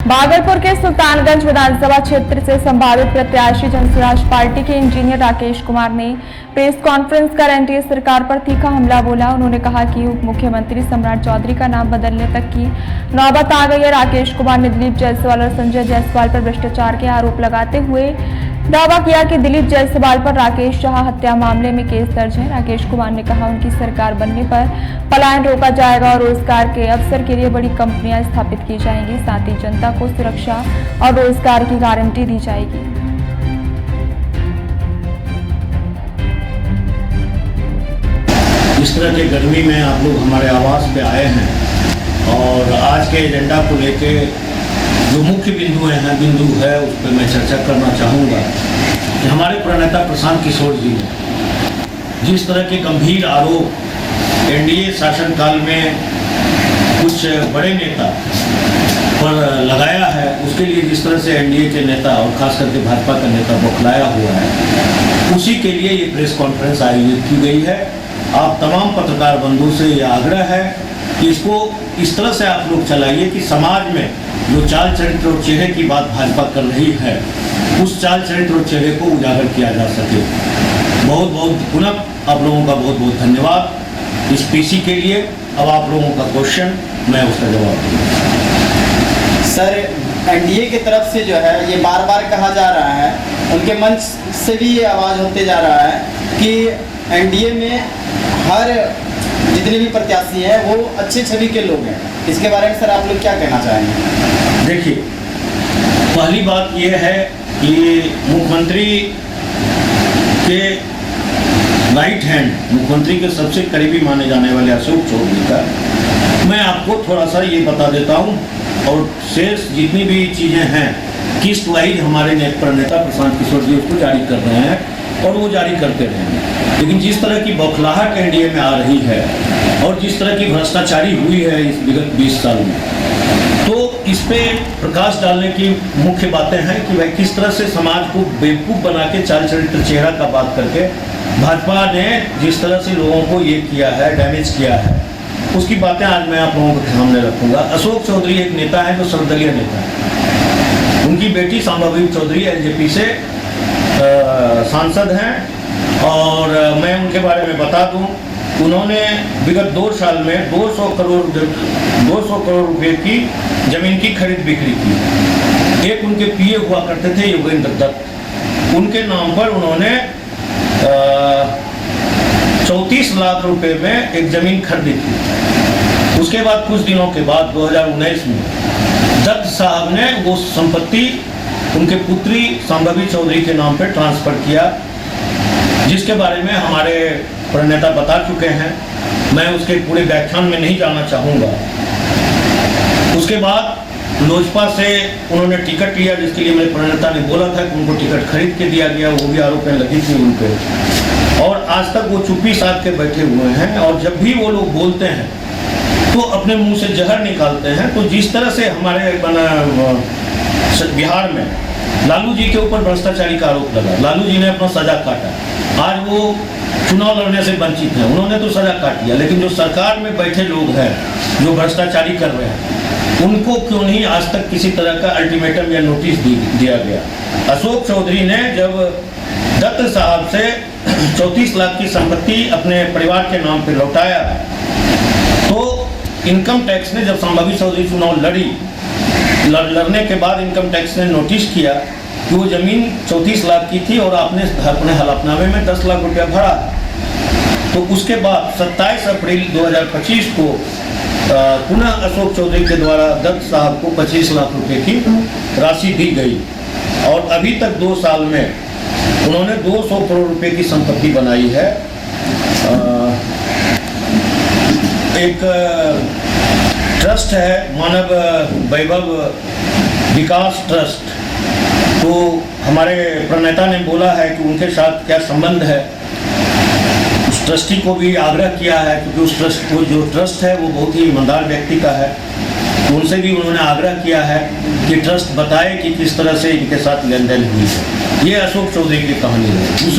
भागलपुर के सुल्तानगंज विधानसभा क्षेत्र से संभावित प्रत्याशी जनसुराज पार्टी के इंजीनियर राकेश कुमार ने प्रेस कॉन्फ्रेंस कर एनडीए सरकार पर तीखा हमला बोला। उन्होंने कहा कि उप मुख्यमंत्री सम्राट चौधरी का नाम बदलने तक की नौबत आ गई है। राकेश कुमार ने दिलीप जायसवाल और संजय जायसवाल पर भ्रष्टाचार के आरोप लगाते हुए दावा किया कि दिलीप जायसवाल पर राकेश शाह हत्या मामले में केस दर्ज है। राकेश कुमार ने कहा उनकी सरकार बनने पर पलायन रोका जाएगा और रोजगार के अवसर के लिए बड़ी कंपनियां स्थापित की जाएंगी। साथ ही जनता को सुरक्षा और रोजगार की गारंटी दी जाएगी। इस तरह के गर्मी में आप लोग हमारे आवास पे आए हैं और आज के एजेंडा को लेके जो मुख्य बिंदु है उस पर मैं चर्चा करना चाहूँगा कि हमारे प्रणेता प्रशांत किशोर जी ने जिस तरह के गंभीर आरोप एनडीए शासनकाल में कुछ बड़े नेता पर लगाया है, उसके लिए जिस तरह से एनडीए के नेता और खास करके भाजपा का नेता बौखलाया हुआ है, उसी के लिए ये प्रेस कॉन्फ्रेंस आयोजित की गई है। आप तमाम पत्रकार बंधु से यह आग्रह है कि इसको इस तरह से आप लोग चलाइए कि समाज में जो चाल चरित्र और चेहरे की बात भाजपा कर रही है, उस चाल चरित्र और चेहरे को उजागर किया जा सके। बहुत बहुत पुनः आप लोगों का बहुत बहुत धन्यवाद इस पीसी के लिए। अब आप लोगों का क्वेश्चन, मैं उसका जवाब दूँगा। सर, एनडीए की तरफ से जो है ये बार बार कहा जा रहा है, उनके मंच से भी ये आवाज़ होते जा रहा है कि एनडीए में हर जितने भी प्रत्याशी हैं वो अच्छे छवि के लोग हैं। इसके बारे में सर आप लोग क्या कहना चाहेंगे? देखिए, पहली बात यह है कि मुख्यमंत्री के राइट हैंड, मुख्यमंत्री के सबसे करीबी माने जाने वाले अशोक चौधरी का मैं आपको थोड़ा सा ये बता देता हूँ और शेष जितनी भी चीज़ें हैं किस्त वाइज हमारे नेता प्रशांत किशोर जी उसको जारी कर रहे हैं और वो जारी करते रहेंगे। लेकिन जिस तरह की बौखलाहट एनडीए में आ रही है और जिस तरह की भ्रष्टाचारी हुई है इस विगत 20 साल में, तो इस पे प्रकाश डालने की मुख्य बातें हैं कि भाई किस तरह से समाज को बेवकूफ़ बना के चाल चरित्र चेहरा का बात करके भाजपा ने जिस तरह से लोगों को ये किया है, डैमेज किया है, उसकी बातें आज मैं आप लोगों के सामने रखूँगा। अशोक चौधरी एक नेता है जो सर्वदलीय नेता है। उनकी बेटी सांबावी चौधरी एलजेपी से सांसद हैं और मैं उनके बारे में बता दूं, उन्होंने विगत 2 साल में 200 करोड़ रुपए की जमीन की खरीद बिक्री की। एक उनके पीए हुआ करते थे योगेंद्र दत्त, उनके नाम पर उन्होंने 34 लाख रुपए में एक जमीन खरीदी थी। उसके बाद कुछ दिनों के बाद 2019 में दत्त साहब ने वो संपत्ति उनके पुत्री सांबावी चौधरी के नाम पर ट्रांसफर किया, जिसके बारे में हमारे प्रणेता बता चुके हैं। मैं उसके पूरे व्याख्यान में नहीं जाना चाहूँगा। उसके बाद लोजपा से उन्होंने टिकट लिया, जिसके लिए मेरे प्रणेता ने बोला था कि उनको टिकट खरीद के दिया गया, वो भी आरोपें लगी थी उन पर और आज तक वो चुप्पी साध के बैठे हुए हैं और जब भी वो लोग बोलते हैं तो अपने मुंह से जहर निकालते हैं। तो जिस तरह से हमारे बिहार में लालू जी के ऊपर भ्रष्टाचारी का आरोप लगा, लालू जी ने अपना सजा काटा, आज वो चुनाव लड़ने से वंचित हैं, उन्होंने तो सजा काट लिया, लेकिन जो सरकार में बैठे लोग हैं जो भ्रष्टाचारी कर रहे हैं, उनको क्यों नहीं आज तक किसी तरह का अल्टीमेटम या नोटिस दिया गया। अशोक चौधरी ने जब दत्त साहब से 34 लाख की संपत्ति अपने परिवार के नाम पर लौटाया, तो इनकम टैक्स ने जब सांबावी चौधरी चुनाव लड़ने के बाद इनकम टैक्स ने नोटिस किया कि वो ज़मीन 34 लाख की थी और आपने अपने हलफनामे में 10 लाख रुपया भरा। तो उसके बाद 27 अप्रैल 2025 को पुनः अशोक चौधरी के द्वारा दत्त साहब को 25 लाख रुपए की राशि दी गई और अभी तक 2 साल में उन्होंने 200 करोड़ रुपए की संपत्ति बनाई है। एक ट्रस्ट है मानव वैभव विकास ट्रस्ट, तो हमारे प्रणेता ने बोला है कि उनके साथ क्या संबंध है। उस ट्रस्टी को भी आग्रह किया है क्योंकि उस ट्रस्ट को जो ट्रस्ट है वो बहुत ही ईमानदार व्यक्ति का है, तो उनसे भी उन्होंने आग्रह किया है कि ट्रस्ट बताए कि किस तरह से इनके साथ लेन देन हुई है। ये अशोक चौधरी की कहानी है।